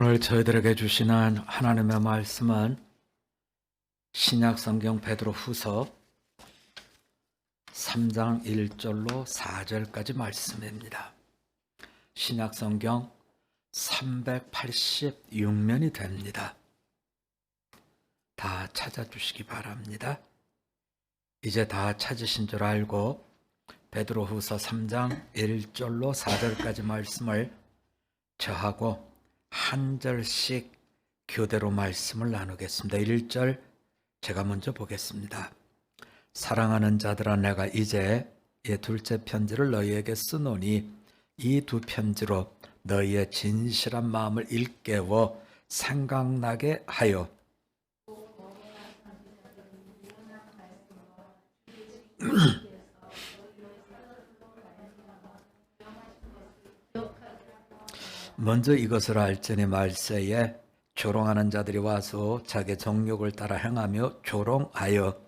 오늘 저희들에게 주시는 하나님의 말씀은 신약성경 베드로후서 3장 1절로 4절까지 말씀입니다. 신약성경 386면이 됩니다. 다 찾아주시기 바랍니다. 이제 다 찾으신 줄 알고 베드로후서 3장 1절로 4절까지 말씀을 저하고 한 절씩 교대로 말씀을 나누겠습니다. 1절 제가 먼저 보겠습니다. 사랑하는 자들아, 내가 이제 둘째 편지를 너희에게 쓰노니 이 두 편지로 너희의 진실한 마음을 일깨워 생각나게 하여 먼저 이것을 알지니 말세에 조롱하는 자들이 와서 자기 정욕을 따라 행하며 조롱하여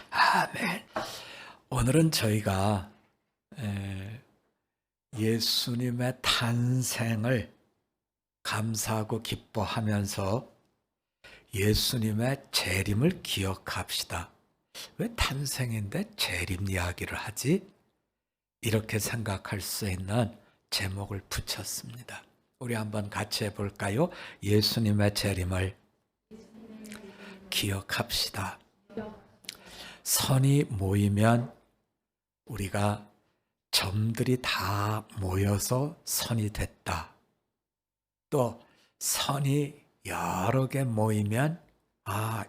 아멘. 오늘은 저희가 예수님의 탄생을 감사하고 기뻐하면서 예수님의 재림을 기억합시다. 왜 탄생인데 재림 이야기를 하지? 이렇게 생각할 수 있는 제목을 붙였습니다. 우리 한번 같이 해볼까요? 예수님의 재림을 기억합시다. 선이 모이면 우리가 점들이 다 모여서 선이 됐다. 또 선이 여러 개 모이면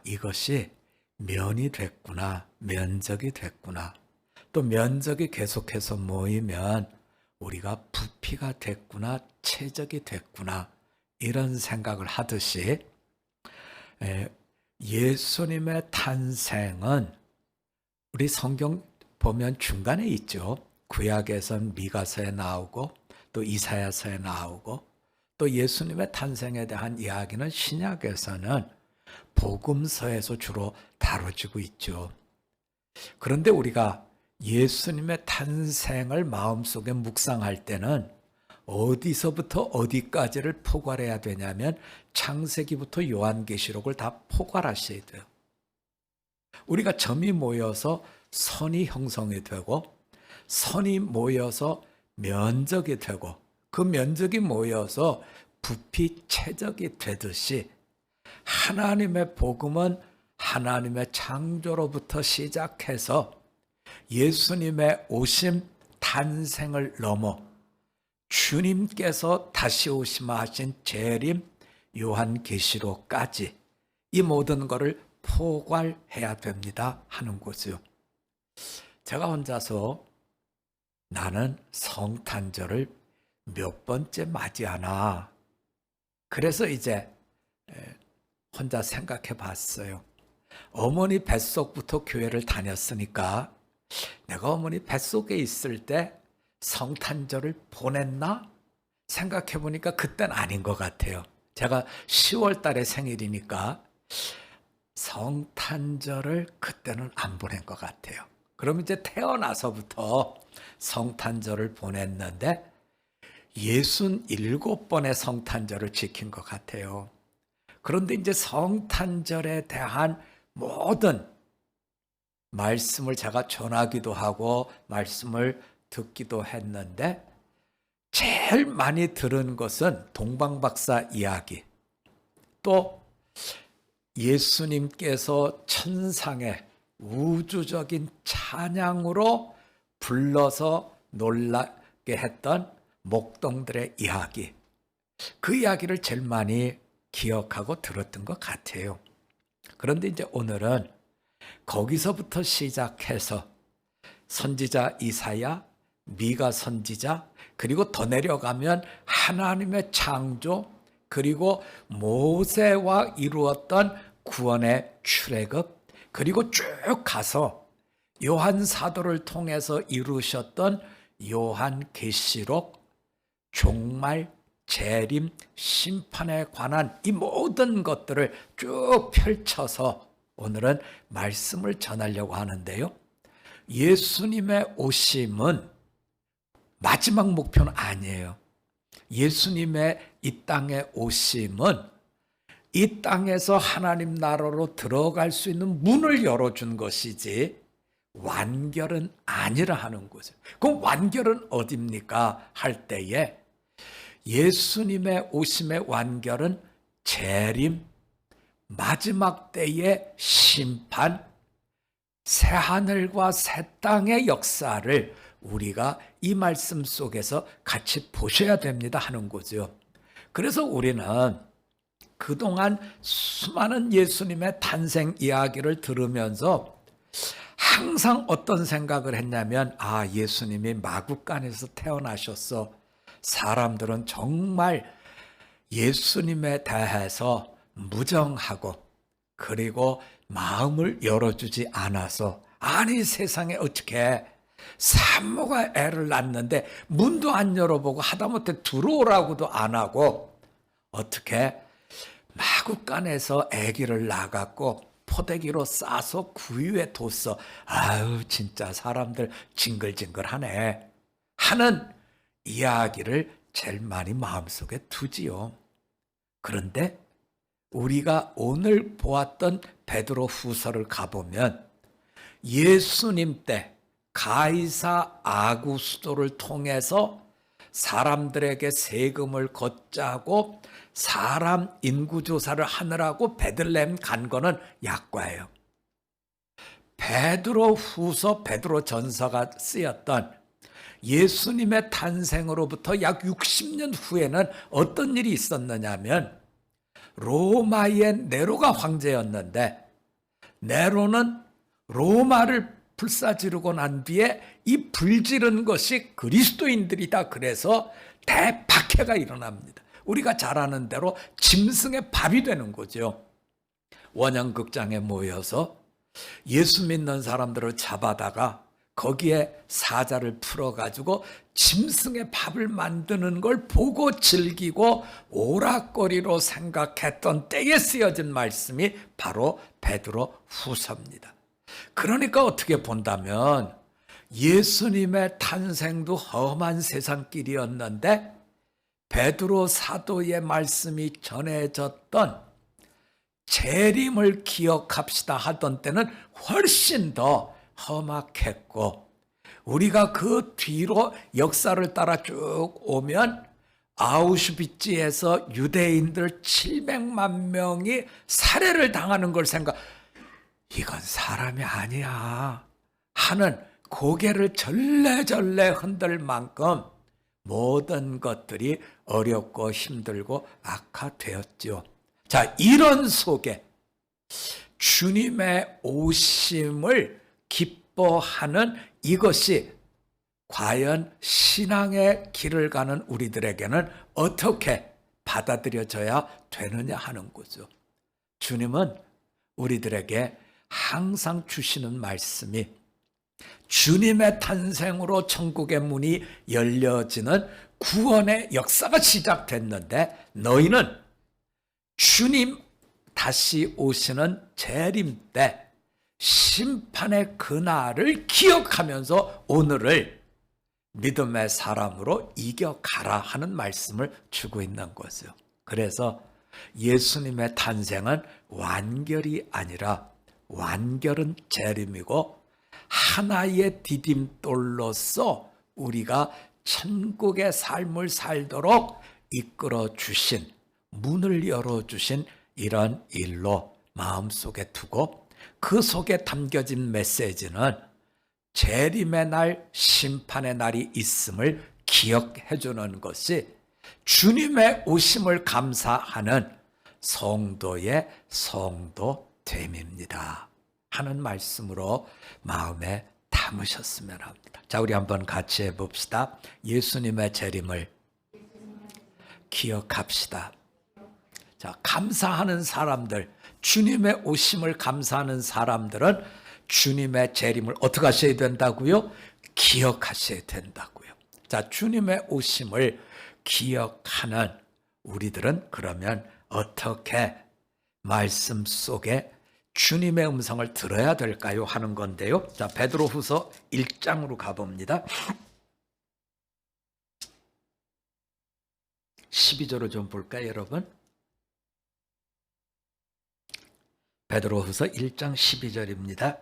이것이 면이 됐구나, 면적이 됐구나. 또 면적이 계속해서 모이면 우리가 부피가 됐구나, 체적이 됐구나, 이런 생각을 하듯이 예수님의 탄생은 우리 성경 보면 중간에 있죠. 구약에선 미가서에 나오고 또 이사야서에 나오고 또 예수님의 탄생에 대한 이야기는 신약에서는 복음서에서 주로 다뤄지고 있죠. 그런데 우리가 예수님의 탄생을 마음속에 묵상할 때는 어디서부터 어디까지를 포괄해야 되냐면 창세기부터 요한계시록을 다 포괄하셔야 돼요. 우리가 점이 모여서 선이 형성이 되고 선이 모여서 면적이 되고 그 면적이 모여서 부피 체적이 되듯이 하나님의 복음은 하나님의 창조로부터 시작해서 예수님의 오심 탄생을 넘어 주님께서 다시 오시마 하신 재림 요한계시록까지 이 모든 것을 포괄해야 됩니다 하는 거죠. 제가 혼자서 나는 성탄절을 몇 번째 맞이하나, 그래서 이제 혼자 생각해 봤어요. 어머니 뱃속부터 교회를 다녔으니까 내가 어머니 뱃속에 있을 때 성탄절을 보냈나? 생각해 보니까 그땐 아닌 것 같아요. 제가 10월 달에 생일이니까 성탄절을 그때는 안 보낸 것 같아요. 그럼 이제 태어나서부터 성탄절을 보냈는데 67번의 성탄절을 지킨 것 같아요. 그런데 이제 성탄절에 대한 모든 말씀을 제가 전하기도 하고 말씀을 듣기도 했는데 제일 많이 들은 것은 동방박사 이야기, 또 예수님께서 천상에 우주적인 찬양으로 불러서 놀라게 했던 목동들의 이야기, 그 이야기를 제일 많이 기억하고 들었던 것 같아요. 그런데 이제 오늘은 거기서부터 시작해서 선지자 이사야, 미가 선지자, 그리고 더 내려가면 하나님의 창조, 그리고 모세와 이루었던 구원의 출애굽, 그리고 쭉 가서 요한 사도를 통해서 이루셨던 요한계시록, 종말, 재림, 심판에 관한 이 모든 것들을 쭉 펼쳐서 오늘은 말씀을 전하려고 하는데요. 예수님의 오심은 마지막 목표는 아니에요. 예수님의 이 땅에 오심은 이 땅에서 하나님 나라로 들어갈 수 있는 문을 열어준 것이지 완결은 아니라 하는 거죠. 그럼 완결은 어디입니까? 할 때에 예수님의 오심의 완결은 재림, 마지막 때의 심판, 새하늘과 새 땅의 역사를 우리가 이 말씀 속에서 같이 보셔야 됩니다 하는 거죠. 그래서 우리는 그동안 수많은 예수님의 탄생 이야기를 들으면서 항상 어떤 생각을 했냐면, 예수님이 마구간에서 태어나셨어. 사람들은 정말 예수님에 대해서 무정하고 그리고 마음을 열어주지 않아서, 아니 세상에 어떻게 산모가 애를 낳는데 문도 안 열어보고 하다못해 들어오라고도 안 하고 어떻게 마구간에서 아기를 낳았고 포대기로 싸서 구유에 뒀어. 아유 진짜 사람들 징글징글하네 하는 이야기를 제일 많이 마음속에 두지요. 그런데 우리가 오늘 보았던 베드로 후서를 가보면 예수님 때 가이사 아구스도를 통해서 사람들에게 세금을 걷자고 사람 인구조사를 하느라고 베들레헴 간 거는 약과예요. 베드로 후서, 베드로 전서가 쓰였던 예수님의 탄생으로부터 약 60년 후에는 어떤 일이 있었느냐면, 로마의 네로가 황제였는데 네로는 로마를 불사지르고 난 뒤에 이 불지른 것이 그리스도인들이다. 그래서 대박해가 일어납니다. 우리가 잘 아는 대로 짐승의 밥이 되는 거죠. 원형극장에 모여서 예수 믿는 사람들을 잡아다가 거기에 사자를 풀어가지고 짐승의 밥을 만드는 걸 보고 즐기고 오락거리로 생각했던 때에 쓰여진 말씀이 바로 베드로 후서입니다. 그러니까 어떻게 본다면 예수님의 탄생도 험한 세상길이었는데 베드로 사도의 말씀이 전해졌던 재림을 기억합시다 하던 때는 훨씬 더 험악했고, 우리가 그 뒤로 역사를 따라 쭉 오면 아우슈비츠에서 유대인들 700만 명이 살해를 당하는 걸 이건 사람이 아니야 하는 고개를 절레절레 흔들 만큼 모든 것들이 어렵고 힘들고 악화되었죠. 자, 이런 속에 주님의 오심을 기뻐하는 이것이 과연 신앙의 길을 가는 우리들에게는 어떻게 받아들여져야 되느냐 하는 거죠. 주님은 우리들에게 항상 주시는 말씀이, 주님의 탄생으로 천국의 문이 열려지는 구원의 역사가 시작됐는데 너희는 주님 다시 오시는 재림 때 심판의 그날을 기억하면서 오늘을 믿음의 사람으로 이겨가라 하는 말씀을 주고 있는 거죠. 그래서 예수님의 탄생은 완결이 아니라 완결은 재림이고 하나의 디딤돌로서 우리가 천국의 삶을 살도록 이끌어 주신, 문을 열어주신 이런 일로 마음속에 두고 그 속에 담겨진 메시지는 재림의 날, 심판의 날이 있음을 기억해 주는 것이 주님의 오심을 감사하는 성도의 성도됨입니다 하는 말씀으로 마음에 담으셨으면 합니다. 자, 우리 한번 같이 해봅시다. 예수님의 재림을 기억합시다. 자, 감사하는 사람들, 주님의 오심을 감사하는 사람들은 주님의 재림을 어떻게 하셔야 된다고요? 기억하셔야 된다고요. 자, 주님의 오심을 기억하는 우리들은 그러면 어떻게 말씀 속에 주님의 음성을 들어야 될까요? 하는 건데요. 자, 베드로후서 1장으로 가봅니다. 12절을 좀 볼까요, 여러분? 베드로후서 1장 12절입니다.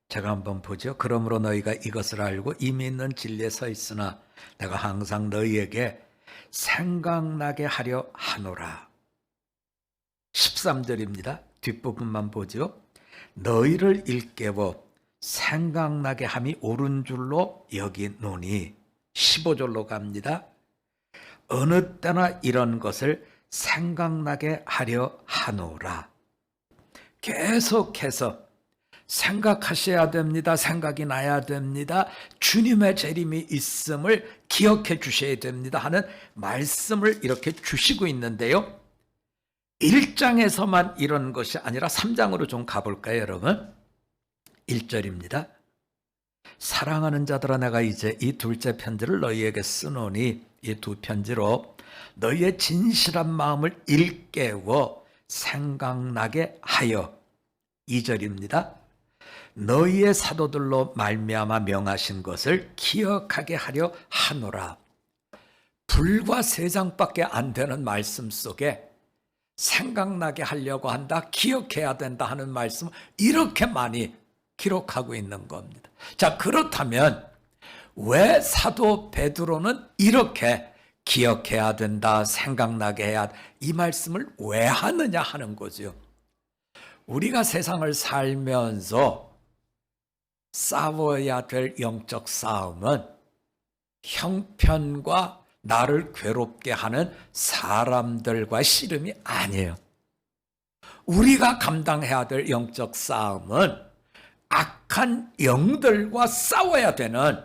제가 한번 보죠. 그러므로 너희가 이것을 알고 이미 있는 진리에 서 있으나 내가 항상 너희에게 생각나게 하려 하노라. 13절입니다. 뒷부분만 보죠. 너희를 일깨워 생각나게 함이 옳은 줄로 여기노니. 15절로 갑니다. 어느 때나 이런 것을 생각나게 하려 하노라. 계속해서 생각하셔야 됩니다. 생각이 나야 됩니다. 주님의 재림이 있음을 기억해 주셔야 됩니다 하는 말씀을 이렇게 주시고 있는데요. 1장에서만 이런 것이 아니라 3장으로 좀 가볼까요, 여러분? 1절입니다. 사랑하는 자들아, 내가 이제 이 둘째 편지를 너희에게 쓰노니 이 두 편지로 너희의 진실한 마음을 일깨워 생각나게 하여. 2절입니다. 너희의 사도들로 말미암아 명하신 것을 기억하게 하려 하노라. 불과 3장밖에 안 되는 말씀 속에 생각나게 하려고 한다, 기억해야 된다 하는 말씀 이렇게 많이 기록하고 있는 겁니다. 자, 그렇다면 왜 사도 베드로는 이렇게 기억해야 된다, 생각나게 해야 이 말씀을 왜 하느냐 하는 거죠. 우리가 세상을 살면서 싸워야 될 영적 싸움은 형편과 나를 괴롭게 하는 사람들과 씨름이 아니에요. 우리가 감당해야 될 영적 싸움은 악한 영들과 싸워야 되는,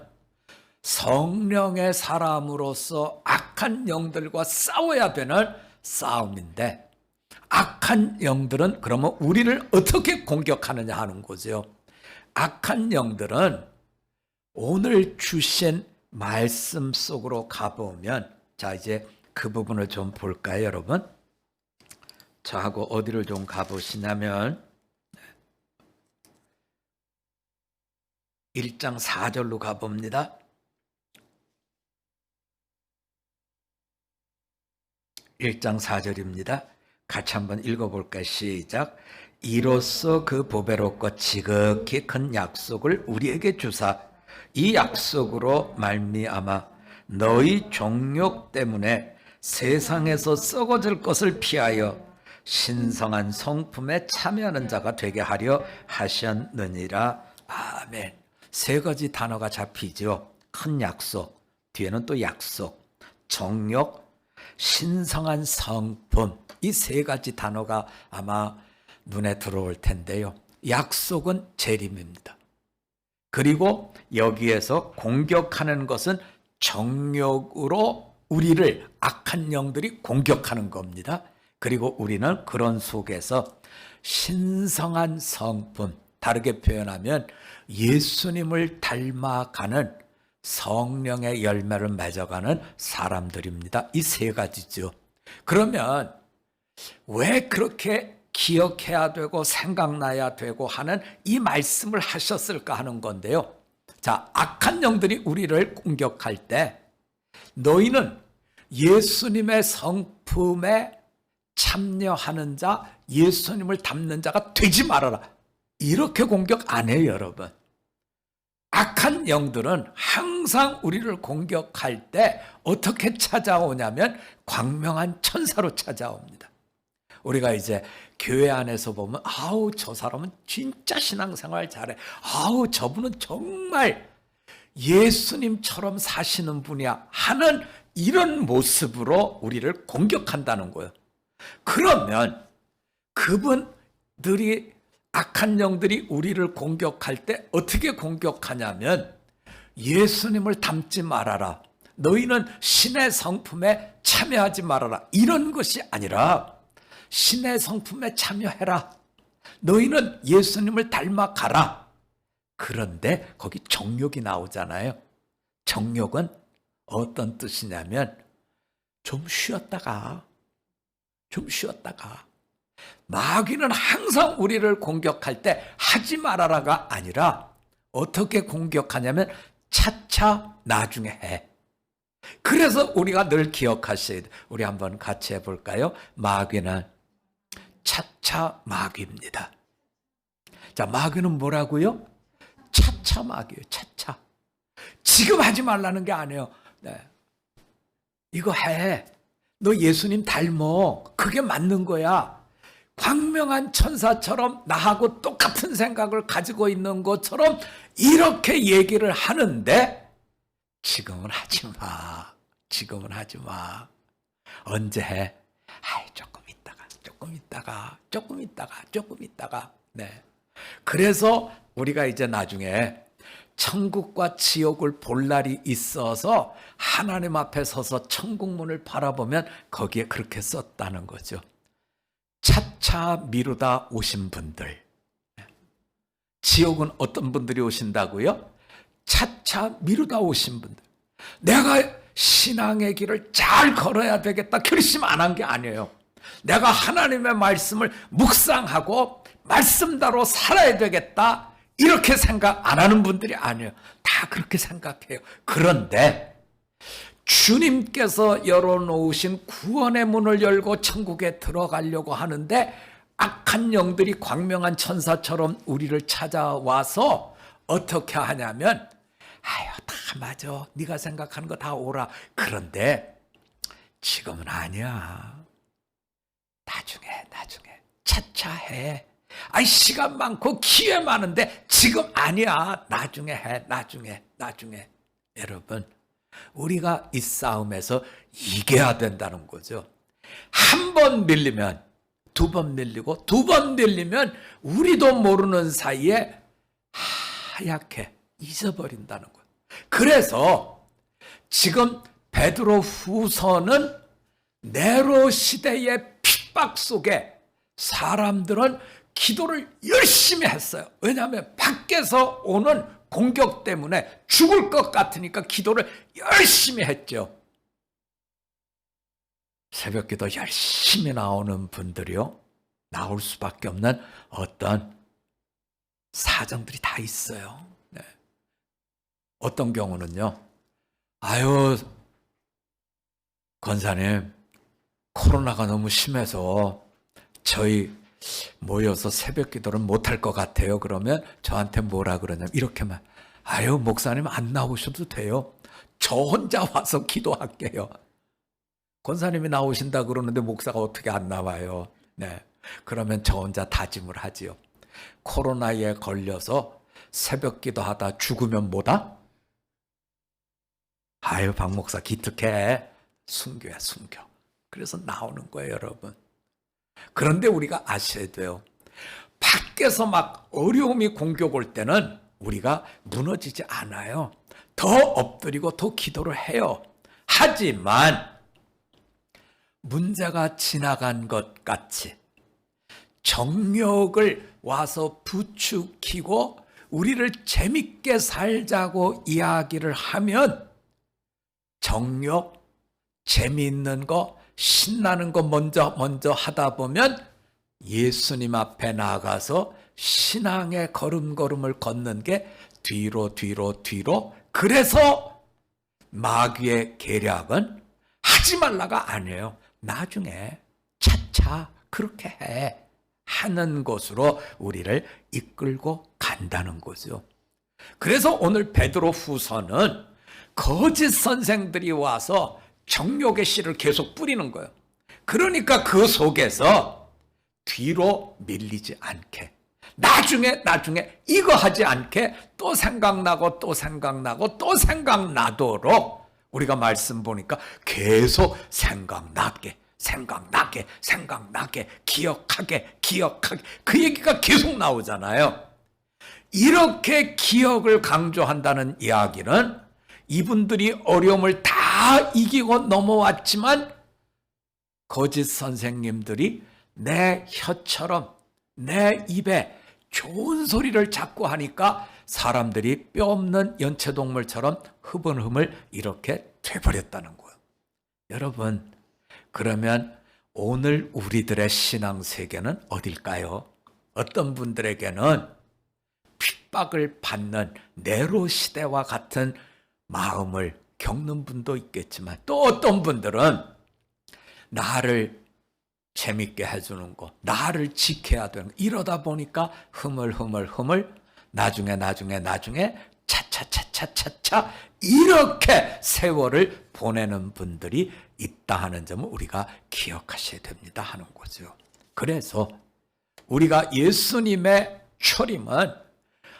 성령의 사람으로서 악한 영들과 싸워야 되는 싸움인데, 악한 영들은 그러면 우리를 어떻게 공격하느냐 하는 거죠. 악한 영들은 오늘 주신 말씀 속으로 가보면, 자, 이제 그 부분을 좀 볼까요, 여러분? 저하고 어디를 좀 가보시냐면 1장 4절로 가봅니다. 1장 4절입니다. 같이 한번 읽어볼까요? 시작. 이로써 그 보배롭고 지극히 큰 약속을 우리에게 주사 이 약속으로 말미암아 너희 종욕 때문에 세상에서 썩어질 것을 피하여 신성한 성품에 참여하는 자가 되게 하려 하셨느니라. 아멘. 3가지 단어가 잡히죠. 큰 약속, 뒤에는 또 약속, 정욕, 신성한 성품, 이 3가지 단어가 아마 눈에 들어올 텐데요. 약속은 재림입니다. 그리고 여기에서 공격하는 것은 정욕으로 우리를 악한 영들이 공격하는 겁니다. 그리고 우리는 그런 속에서 신성한 성품, 다르게 표현하면 예수님을 닮아가는 성령의 열매를 맺어가는 사람들입니다. 이 3가지죠. 그러면 왜 그렇게 기억해야 되고 생각나야 되고 하는 이 말씀을 하셨을까 하는 건데요. 자, 악한 영들이 우리를 공격할 때 너희는 예수님의 성품에 참여하는 자, 예수님을 닮는 자가 되지 말아라. 이렇게 공격 안 해요, 여러분. 악한 영들은 항상 우리를 공격할 때 어떻게 찾아오냐면 광명한 천사로 찾아옵니다. 우리가 이제 교회 안에서 보면 아우 저 사람은 진짜 신앙생활 잘해. 아우 저분은 정말 예수님처럼 사시는 분이야 하는 이런 모습으로 우리를 공격한다는 거예요. 그러면 그분들이 악한 영들이 우리를 공격할 때 어떻게 공격하냐면 예수님을 닮지 말아라. 너희는 신의 성품에 참여하지 말아라. 이런 것이 아니라 신의 성품에 참여해라. 너희는 예수님을 닮아가라. 그런데 거기 정욕이 나오잖아요. 정욕은 어떤 뜻이냐면 좀 쉬었다가 마귀는 항상 우리를 공격할 때 하지 말아라가 아니라 어떻게 공격하냐면 차차 나중에 해. 그래서 우리가 늘 기억하셔야 돼. 우리 한번 같이 해볼까요? 마귀는 차차 마귀입니다. 자, 마귀는 뭐라고요? 차차 마귀예요. 차차. 지금 하지 말라는 게 아니에요. 네. 이거 해. 너 예수님 닮어. 그게 맞는 거야. 광명한 천사처럼 나하고 똑같은 생각을 가지고 있는 것처럼 이렇게 얘기를 하는데 지금은 하지 마. 지금은 하지 마. 언제 해? 아이, 조금 있다가. 네. 그래서 우리가 이제 나중에 천국과 지옥을 볼 날이 있어서 하나님 앞에 서서 천국문을 바라보면 거기에 그렇게 썼다는 거죠. 차차 미루다 오신 분들. 지옥은 어떤 분들이 오신다고요? 차차 미루다 오신 분들. 내가 신앙의 길을 잘 걸어야 되겠다 결심 안 한 게 아니에요. 내가 하나님의 말씀을 묵상하고 말씀대로 살아야 되겠다 이렇게 생각 안 하는 분들이 아니에요. 다 그렇게 생각해요. 그런데 주님께서 열어놓으신 구원의 문을 열고 천국에 들어가려고 하는데 악한 영들이 광명한 천사처럼 우리를 찾아와서 어떻게 하냐면 아유, 다 맞아. 네가 생각하는 거 다 옳아. 그런데 지금은 아니야. 나중에 차차 해. 아이, 시간 많고 기회 많은데 지금 아니야. 나중에 해. 나중에. 여러분, 우리가 이 싸움에서 이겨야 된다는 거죠. 한 번 밀리면 두 번 밀리고 두 번 밀리면 우리도 모르는 사이에 하얗게 잊어버린다는 거예요. 그래서 지금 베드로 후서는 네로 시대의 핍박 속에 사람들은 기도를 열심히 했어요. 왜냐하면 밖에서 오는 공격 때문에 죽을 것 같으니까 기도를 열심히 했죠. 새벽기도 열심히 나오는 분들이요, 나올 수밖에 없는 어떤 사정들이 다 있어요. 네. 어떤 경우는요, 아유, 권사님, 코로나가 너무 심해서 저희 모여서 새벽 기도를 못할 것 같아요. 그러면 저한테 뭐라 그러냐면 이렇게만, 아유, 목사님 안 나오셔도 돼요. 저 혼자 와서 기도할게요. 권사님이 나오신다 그러는데 목사가 어떻게 안 나와요? 네. 그러면 저 혼자 다짐을 하지요. 코로나에 걸려서 새벽 기도하다 죽으면 뭐다? 아유, 박 목사 기특해. 순교야, 순교. 그래서 나오는 거예요, 여러분. 그런데 우리가 아셔야 돼요. 밖에서 막 어려움이 공격 올 때는 우리가 무너지지 않아요. 더 엎드리고 더 기도를 해요. 하지만 문제가 지나간 것 같이 정욕을 와서 부추기고 우리를 재밌게 살자고 이야기를 하면 정욕, 재미있는 거, 신나는 거 먼저 하다 보면 예수님 앞에 나가서 신앙의 걸음걸음을 걷는 게 뒤로. 그래서 마귀의 계략은 하지 말라가 아니에요. 나중에 차차 그렇게 해 하는 것으로 우리를 이끌고 간다는 거죠. 그래서 오늘 베드로 후서는 거짓 선생들이 와서 정욕의 씨를 계속 뿌리는 거예요. 그러니까 그 속에서 뒤로 밀리지 않게, 나중에 이거 하지 않게 또 생각나고 생각나도록 우리가 말씀 보니까 계속 생각나게 기억하게 그 얘기가 계속 나오잖아요. 이렇게 기억을 강조한다는 이야기는 이분들이 어려움을 다 이기고 넘어왔지만 거짓 선생님들이 내 혀처럼 내 입에 좋은 소리를 자꾸 하니까 사람들이 뼈 없는 연체동물처럼 흐물흐물 이렇게 돼버렸다는 거예요. 여러분, 그러면 오늘 우리들의 신앙 세계는 어딜까요? 어떤 분들에게는 핍박을 받는 네로 시대와 같은 마음을 겪는 분도 있겠지만, 또 어떤 분들은 나를 재밌게 해주는 거, 나를 지켜야 되는 거, 이러다 보니까 흐물흐물 나중에 차차차차차 이렇게 세월을 보내는 분들이 있다 하는 점을 우리가 기억하셔야 됩니다 하는 거죠. 그래서 우리가 예수님의 초림은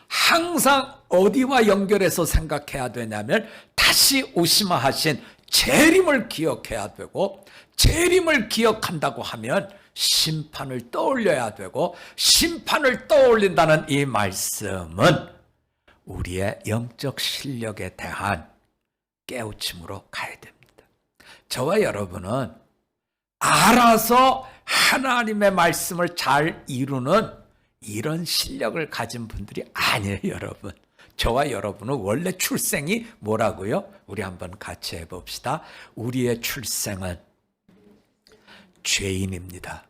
항상 어디와 연결해서 생각해야 되냐면 다시 오시마 하신 재림을 기억해야 되고, 재림을 기억한다고 하면 심판을 떠올려야 되고, 심판을 떠올린다는 이 말씀은 우리의 영적 실력에 대한 깨우침으로 가야 됩니다. 저와 여러분은 알아서 하나님의 말씀을 잘 이루는 이런 실력을 가진 분들이 아니에요, 여러분. 저와 여러분은 원래 출생이 뭐라고요? 우리 한번 같이 해봅시다. 우리의 출생은 죄인입니다.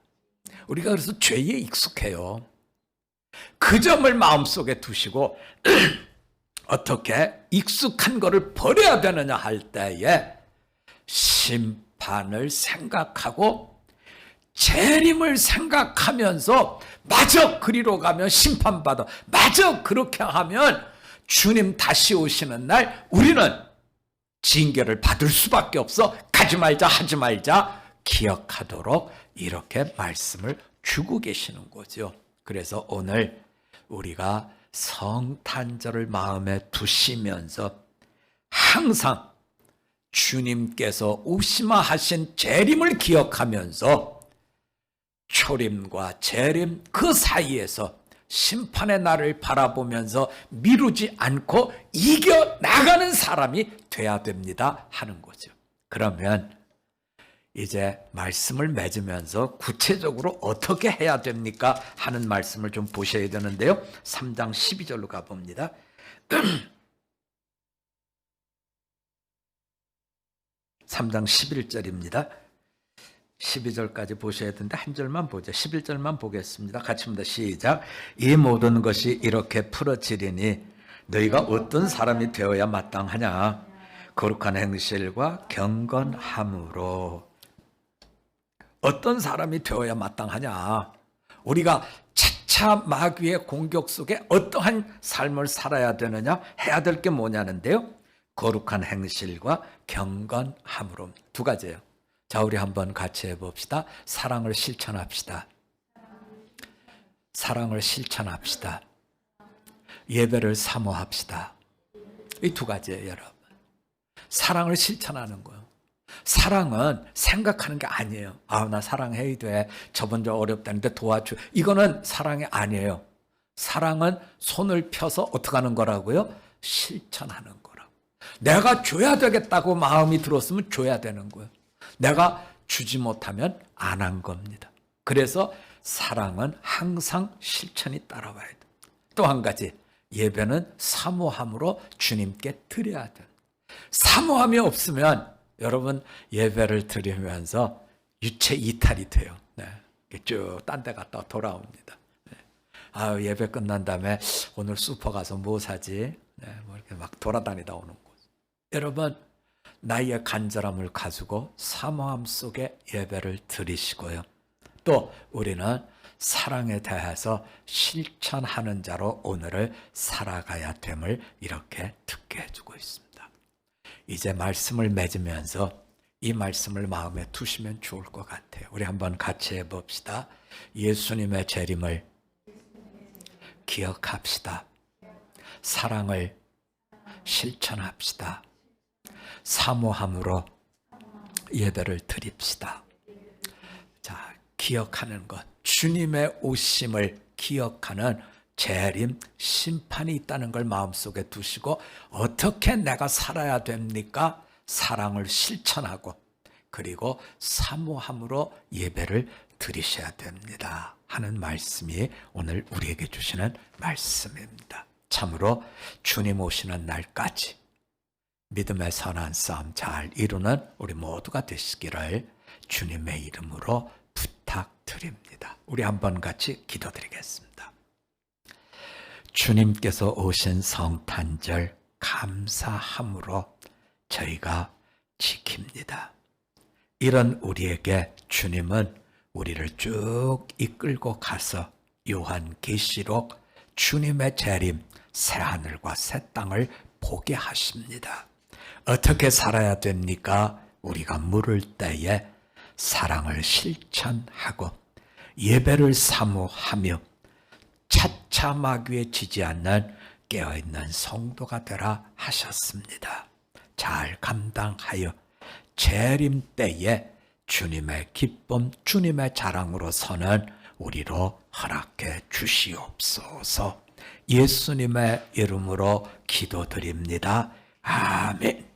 우리가 그래서 죄에 익숙해요. 그 점을 마음속에 두시고 어떻게 익숙한 거를 버려야 되느냐 할 때에 심판을 생각하고 재림을 생각하면서 마저 그리로 가면 심판받아, 마저 그렇게 하면 주님 다시 오시는 날 우리는 징계를 받을 수밖에 없어. 가지 말자, 하지 말자 기억하도록 이렇게 말씀을 주고 계시는 거죠. 그래서 오늘 우리가 성탄절을 마음에 두시면서 항상 주님께서 오시마 하신 재림을 기억하면서 초림과 재림 그 사이에서 심판의 날을 바라보면서 미루지 않고 이겨나가는 사람이 돼야 됩니다 하는 거죠. 그러면 이제 말씀을 맺으면서 구체적으로 어떻게 해야 됩니까 하는 말씀을 좀 보셔야 되는데요. 3장 12절로 가봅니다. 3장 11절입니다. 12절까지 보셔야 되는데 한 절만 보죠. 11절만 보겠습니다. 같이 봅니다. 시작. 이 모든 것이 이렇게 풀어지리니 너희가 어떤 사람이 되어야 마땅하냐. 거룩한 행실과 경건함으로. 어떤 사람이 되어야 마땅하냐. 우리가 차차 마귀의 공격 속에 어떠한 삶을 살아야 되느냐, 해야 될 게 뭐냐는데요. 거룩한 행실과 경건함으로. 두 가지예요. 자, 우리 한번 같이 해봅시다. 사랑을 실천합시다. 사랑을 실천합시다. 예배를 사모합시다. 이 두 가지예요, 여러분. 사랑을 실천하는 거예요. 사랑은 생각하는 게 아니에요. 아, 나 사랑해야 돼. 저번 주 어렵다는데 도와줘. 이거는 사랑이 아니에요. 사랑은 손을 펴서 어떻게 하는 거라고요? 실천하는 거라고. 내가 줘야 되겠다고 마음이 들었으면 줘야 되는 거예요. 내가 주지 못하면 안 한 겁니다. 그래서 사랑은 항상 실천이 따라와야 돼. 또 한 가지, 예배는 사모함으로 주님께 드려야 돼. 사모함이 없으면 여러분 예배를 드리면서 유체 이탈이 돼요. 네. 쭉 딴 데 갔다 돌아옵니다. 네. 아, 예배 끝난 다음에 오늘 슈퍼 가서 뭐 사지? 네, 뭐 이렇게 막 돌아다니다 오는 거죠. 여러분, 나의 간절함을 가지고 사모함 속에 예배를 드리시고요. 또 우리는 사랑에 대해서 실천하는 자로 오늘을 살아가야 됨을 이렇게 듣게 해주고 있습니다. 이제 말씀을 맺으면서 이 말씀을 마음에 두시면 좋을 것 같아요. 우리 한번 같이 해봅시다. 예수님의 재림을 기억합시다. 사랑을 실천합시다. 사모함으로 예배를 드립시다. 자, 기억하는 것, 주님의 오심을 기억하는 재림, 심판이 있다는 걸 마음속에 두시고 어떻게 내가 살아야 됩니까? 사랑을 실천하고 그리고 사모함으로 예배를 드리셔야 됩니다 하는 말씀이 오늘 우리에게 주시는 말씀입니다. 참으로 주님 오시는 날까지 믿음의 선한 싸움 잘 이루는 우리 모두가 되시기를 주님의 이름으로 부탁드립니다. 우리 한번 같이 기도드리겠습니다. 주님께서 오신 성탄절 감사함으로 저희가 지킵니다. 이런 우리에게 주님은 우리를 쭉 이끌고 가서 요한계시록 주님의 재림, 새하늘과 새 땅을 보게 하십니다. 어떻게 살아야 됩니까? 우리가 물을 때에 사랑을 실천하고 예배를 사모하며 차차마귀에 지지 않는 깨어있는 성도가 되라 하셨습니다. 잘 감당하여 재림 때에 주님의 기쁨, 주님의 자랑으로 서는 우리로 허락해 주시옵소서. 예수님의 이름으로 기도드립니다. 아멘.